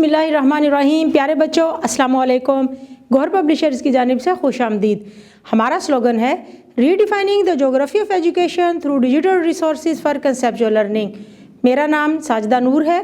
बिस्मिल्लाहिर्रहमानिर्रहीम। प्यारे बच्चों, अस्सलाम वालेकुम। गौहर पब्लिशर्स की जानिब से खुश आमदीद। हमारा स्लोगन है redefining the geography of education through digital resources for conceptual learning. मेरा नाम साजिदा नूर है।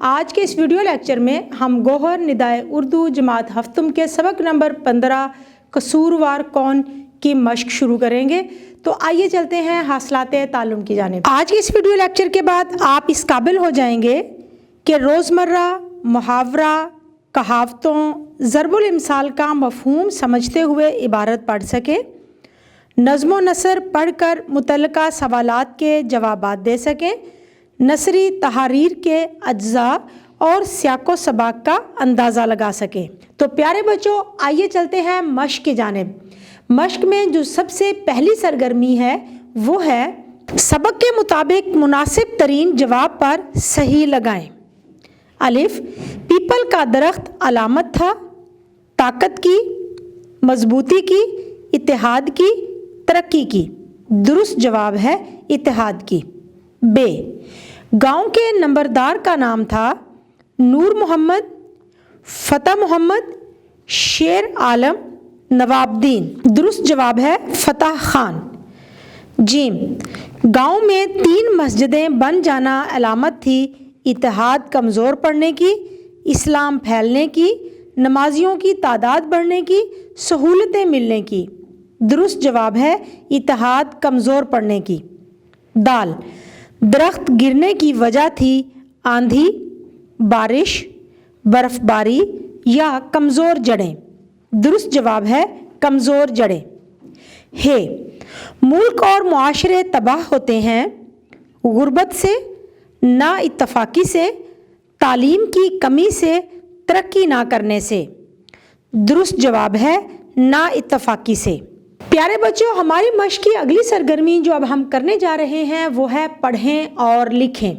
आज के इस वीडियो लेक्चर में हम गौहर निदाए उर्दू जमात हफ्तम के सबक नंबर 15 कसूरवार कौन की मश्क शुरू करेंगे। तो आइए चलते हैं हासिलाते ताल्लुम की जानिब। आज के इस वीडियो लेक्चर के बाद आप इस काबिल हो जाएंगे कि रोज़मर्रा मुहावरा, कहावतों, ज़रबुल इमसाल का मफ़हूम समझते हुए इबारत पढ़ सकें, नज़्म नसर पढ़ कर मुतल्लिका सवालात के जवाबात दे सकें, नसरी तहारीर के अज्जा और सियाको सबाक का अंदाज़ा लगा सकें। तो प्यारे बच्चों, आइए चलते हैं मश्क की जानिब। मश्क में जो सबसे पहली सरगर्मी है वो है सबक के मुताबिक मुनासिब तरीन जवाब पर सही लगाएं। अलिफ, पीपल का दरख्त अलामत था ताकत की, मजबूती की, इत्तेहाद की, तरक्की की। दुरुस्त जवाब है इत्तेहाद की। बे, गांव के नंबरदार का नाम था नूर मोहम्मद, फतेह मोहम्मद, शेर आलम, नवाबुद्दीन। दुरुस्त जवाब है फतेह खान। जीम, गांव में 3 मस्जिदें बन जाना अलामत थी इत्तेहाद कमज़ोर पड़ने की, इस्लाम फैलने की, नमाजियों की तादाद बढ़ने की, सहूलतें मिलने की। दुरुस्त जवाब है इत्तेहाद कमज़ोर पड़ने की। दाल, दरख्त गिरने की वजह थी आंधी, बारिश, बर्फ़बारी या कमज़ोर जड़ें। दुरुस्त जवाब है कमज़ोर जड़ें। हे, मुल्क और मुआशरे तबाह होते हैं गुर्बत से, ना इत्तफाकी से, तालीम की कमी से, तरक्की ना करने से। दुरुस्त जवाब है ना इत्तफाकी से। प्यारे बच्चों, हमारी मश्क की अगली सरगर्मी जो अब हम करने जा रहे हैं वो है पढ़ें और लिखें।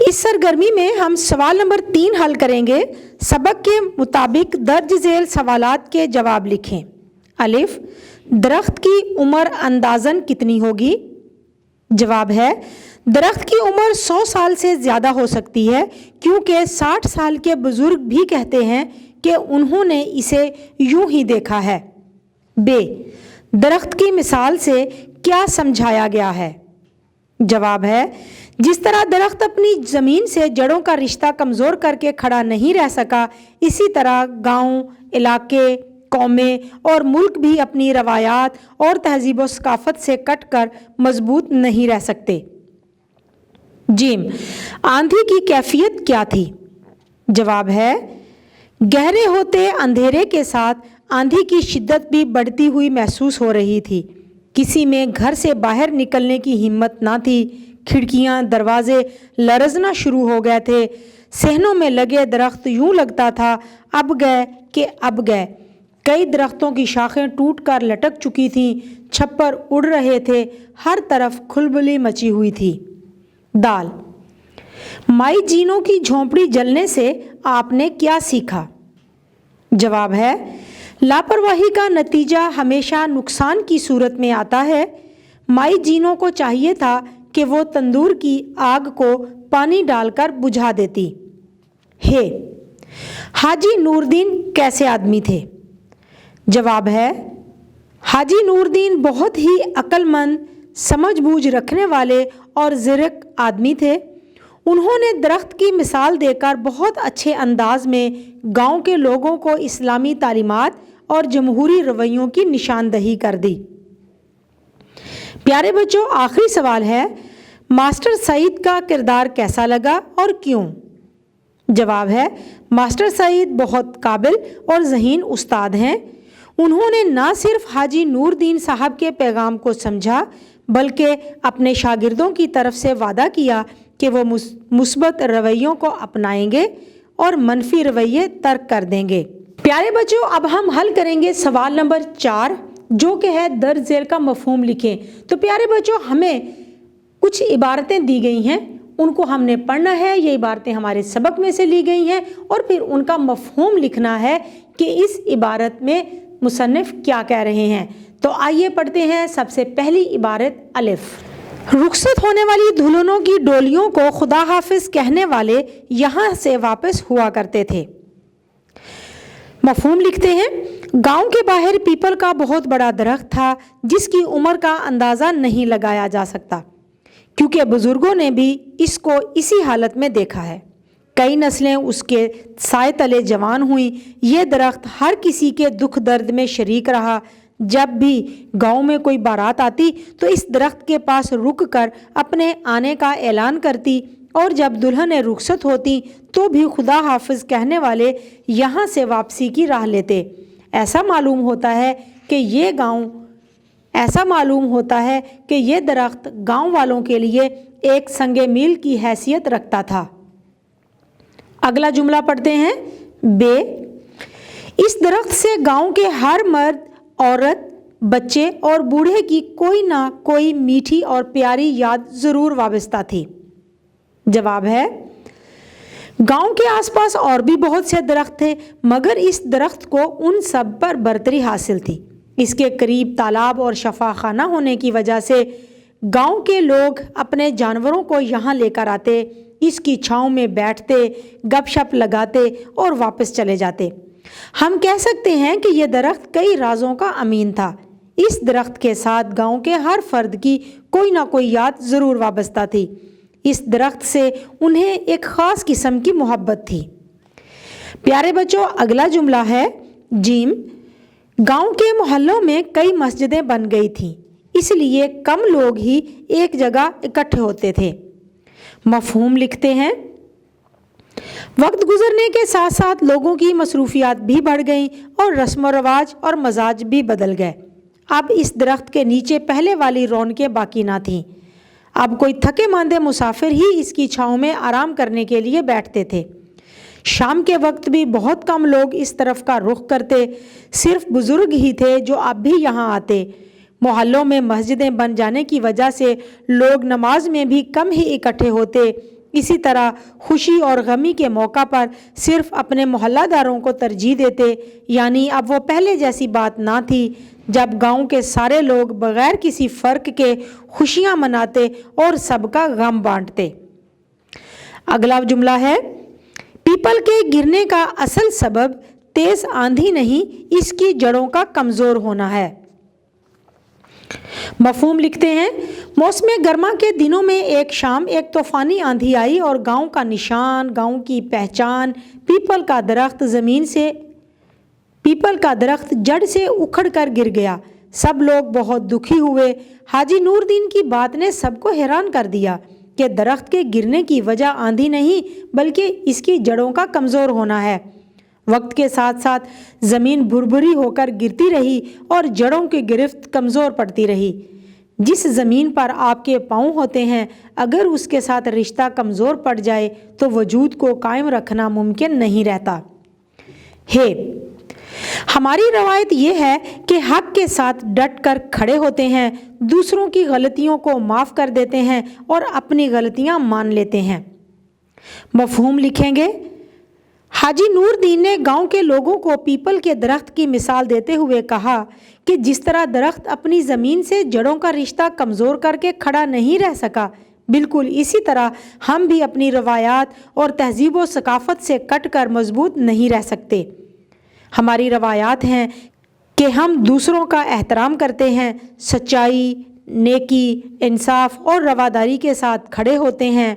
इस सरगर्मी में हम सवाल नंबर 3 हल करेंगे। सबक के मुताबिक दर्ज झेल सवालात के जवाब लिखें। अलिफ, दरख्त की उम्र अंदाज़न कितनी होगी? जवाब है दरख्त की उम्र 100 साल से ज़्यादा हो सकती है, क्योंकि 60 साल के बुज़ुर्ग भी कहते हैं कि उन्होंने इसे यूं ही देखा है। बे, दरख्त की मिसाल से क्या समझाया गया है? जवाब है जिस तरह दरख्त अपनी ज़मीन से जड़ों का रिश्ता कमज़ोर करके खड़ा नहीं रह सका, इसी तरह गाँव, इलाके, कौमें और मुल्क भी अपनी रवायात और तहज़ीब व सकाफ़त से कट कर मजबूत नहीं रह सकते। जीम, आंधी की कैफियत क्या थी? जवाब है गहरे होते अंधेरे के साथ आंधी की शिद्दत भी बढ़ती हुई महसूस हो रही थी। किसी में घर से बाहर निकलने की हिम्मत ना थी। खिड़कियां, दरवाजे लरज़ना शुरू हो गए थे। सहनों में लगे दरख्त यूं लगता था अब गए कि अब गए। कई दरख्तों की शाखें टूटकर लटक चुकी थीं, छप्पर उड़ रहे थे, हर तरफ खुलबली मची हुई थी। दाल, माई जीनों की झोंपड़ी जलने से आपने क्या सीखा? जवाब है लापरवाही का नतीजा हमेशा नुकसान की सूरत में आता है। माई जीनों को चाहिए था कि वो तंदूर की आग को पानी डालकर बुझा देती। हे, हाजी नूरदीन कैसे आदमी थे? जवाब है हाजी नूरदीन बहुत ही अक्लमंद, समझ-बूझ रखने वाले और ज़िरक आदमी थे। उन्होंने दरख्त की मिसाल देकर बहुत अच्छे अंदाज में गांव के लोगों को इस्लामी तालीमात और जमहूरी रवैयों की निशानदही कर दी। प्यारे बच्चों, आखिरी सवाल है मास्टर सईद का किरदार कैसा लगा और क्यों? जवाब है मास्टर सईद बहुत काबिल और ज़हीन उस्ताद हैं। उन्होंने ना सिर्फ हाजी नूरदीन साहब के पैगाम को समझा, बल्कि अपने शागिर्दों की तरफ से वादा किया कि वो मुस्बत रवैयों को अपनाएंगे और मनफी रवैये तर्क कर देंगे। प्यारे बच्चों, अब हम हल करेंगे सवाल नंबर 4 जो कि है दर्ज झेल का मफहूम लिखें। तो प्यारे बच्चों, हमें कुछ इबारतें दी गई हैं, उनको हमने पढ़ना है। ये इबारतें हमारे सबक में से ली गई हैं और फिर उनका मफहूम लिखना है कि इस इबारत में मुसन्निफ क्या कह रहे हैं। तो आइए पढ़ते हैं। सबसे पहली इबारत अलिफ, रुखसत होने वाली दुल्हनों की डोलियों को खुदा हाफिज कहने वाले यहाँ से वापस हुआ करते थे। मफहूम लिखते हैं, गांव के बाहर पीपल का बहुत बड़ा दरख्त था जिसकी उम्र का अंदाज़ा नहीं लगाया जा सकता, क्योंकि बुज़ुर्गों ने भी इसको इसी हालत में देखा है। कई नस्लें उसके साए तले जवान हुई। ये दरख्त हर किसी के दुख दर्द में शरीक रहा। जब भी गांव में कोई बारात आती तो इस दरख्त के पास रुक कर अपने आने का ऐलान करती, और जब दुल्हनें रुखसत होती तो भी खुदा हाफिज़ कहने वाले यहाँ से वापसी की राह लेते। ऐसा मालूम होता है कि ये दरख्त गांव वालों के लिए एक संगे मील की हैसियत रखता था। अगला जुमला पढ़ते हैं। बे, इस दरख्त से गांव के हर मर्द, औरत, बच्चे और बूढ़े की कोई ना कोई मीठी और प्यारी याद ज़रूर वाबस्ता थी। जवाब है, गांव के आसपास और भी बहुत से दरख्त थे, मगर इस दरख्त को उन सब पर बरतरी हासिल थी। इसके करीब तालाब और शफाखाना होने की वजह से गांव के लोग अपने जानवरों को यहाँ लेकर आते, इसकी छांव में बैठते, गपशप लगाते और वापस चले जाते। हम कह सकते हैं कि यह दरख्त कई राजों का अमीन था। इस दरख्त के साथ गांव के हर फर्द की कोई ना कोई याद ज़रूर वाबस्ता थी। इस दरख्त से उन्हें एक ख़ास किस्म की मोहब्बत थी। प्यारे बच्चों, अगला जुमला है। जीम, गांव के मोहल्लों में कई मस्जिदें बन गई थीं, इसलिए कम लोग ही एक जगह इकट्ठे होते थे। मफहूम लिखते हैं, वक्त गुजरने के साथ साथ लोगों की मसरूफियात भी बढ़ गईं और रस्म व रवाज और मजाज भी बदल गए। अब इस दरख्त के नीचे पहले वाली रौनकें बाकी ना थीं। अब कोई थके मांदे मुसाफिर ही इसकी छाँव में आराम करने के लिए बैठते थे। शाम के वक्त भी बहुत कम लोग इस तरफ का रुख करते। सिर्फ बुजुर्ग ही थे जो अब भी यहाँ आते। मोहल्लों में मस्जिदें बन जाने की वजह से लोग नमाज में भी कम ही इकट्ठे होते। इसी तरह खुशी और गमी के मौका पर सिर्फ अपने मोहल्लादारों को तरजीह देते, यानी अब वो पहले जैसी बात ना थी जब गांव के सारे लोग बगैर किसी फ़र्क के खुशियां मनाते और सबका गम बांटते। अगला जुमला है। पीपल के गिरने का असल सबब तेज़ आंधी नहीं, इसकी जड़ों का कमज़ोर होना है। मफहूम लिखते हैं, मौसम गर्मा के दिनों में एक शाम एक तूफ़ानी आंधी आई और गांव का निशान, गांव की पहचान, पीपल का दरख्त जड़ से उखड़ कर गिर गया। सब लोग बहुत दुखी हुए। हाजी नूरदीन की बात ने सबको हैरान कर दिया कि दरख्त के गिरने की वजह आंधी नहीं बल्कि इसकी जड़ों का कमज़ोर होना है। वक्त के साथ साथ ज़मीन भुरभुरी होकर गिरती रही और जड़ों की गिरफ्त कमज़ोर पड़ती रही। जिस ज़मीन पर आपके पाँव होते हैं, अगर उसके साथ रिश्ता कमज़ोर पड़ जाए तो वजूद को कायम रखना मुमकिन नहीं रहता। हमारी रवायत यह है कि हक़ के साथ डट कर खड़े होते हैं, दूसरों की गलतियों को माफ़ कर देते हैं और अपनी गलतियां मान लेते हैं। मफहूम लिखेंगे। हाजी नूरदीन ने गांव के लोगों को पीपल के दरख्त की मिसाल देते हुए कहा कि जिस तरह दरख्त अपनी ज़मीन से जड़ों का रिश्ता कमज़ोर करके खड़ा नहीं रह सका, बिल्कुल इसी तरह हम भी अपनी रवायात और तहजीब व सकाफ़त से कट कर मजबूत नहीं रह सकते। हमारी रवायात हैं कि हम दूसरों का एहतराम करते हैं, सच्चाई, नेकी, इंसाफ और रवादारी के साथ खड़े होते हैं,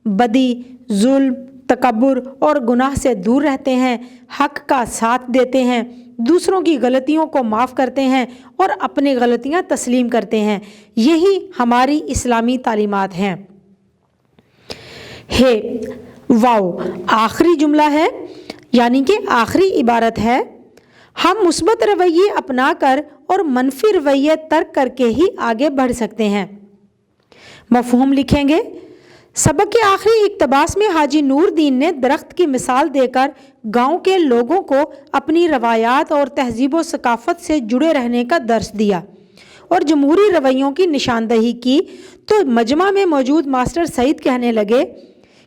बदी, जुल्म, तकब्बुर और गुनाह से दूर रहते हैं, हक़ का साथ देते हैं, दूसरों की गलतियों को माफ़ करते हैं और अपनी गलतियां तस्लीम करते हैं। यही हमारी इस्लामी तालीमात हैं। वाओ, आखिरी जुमला है, यानी कि आखिरी इबारत है। हम मुस्बत रवैये अपना कर और मनफी रवैये तर्क करके ही आगे बढ़ सकते हैं। मफहूम लिखेंगे। सबक के आखिरी इक़्तिबास में हाजी नूरदीन ने दरख्त की मिसाल देकर गांव के लोगों को अपनी रवायात और तहजीब व सकाफ़त से जुड़े रहने का दर्स दिया और जमहूरी रवैयों की निशानदही की। तो मजमा में मौजूद मास्टर सईद कहने लगे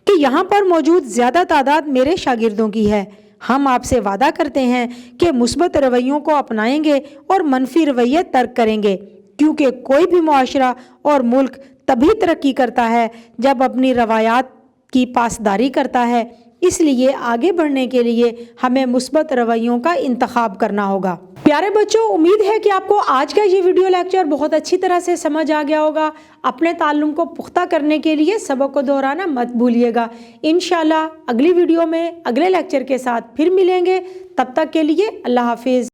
कि यहाँ पर मौजूद ज़्यादा तादाद मेरे शागिर्दों की है। हम आपसे वादा करते हैं कि मुस्बत रवैयों को अपनाएंगे और मनफी रवैये तर्क करेंगे, क्योंकि कोई भी मुआशरा और मुल्क तभी तरक्की करता है जब अपनी रवायात की पासदारी करता है। اس لیے آگے بڑھنے کے لیے ہمیں مثبت رویوں کا انتخاب کرنا ہوگا۔ پیارے بچوں، امید ہے کہ آپ کو آج کا یہ ویڈیو لیکچر بہت اچھی طرح سے سمجھ آ گیا ہوگا۔ اپنے تعلم کو پختہ کرنے کے لیے سبق کو دہرانا مت بھولیے گا۔ انشاءاللہ اگلی ویڈیو میں اگلے لیکچر کے ساتھ پھر ملیں گے۔ تب تک کے لیے اللہ حافظ۔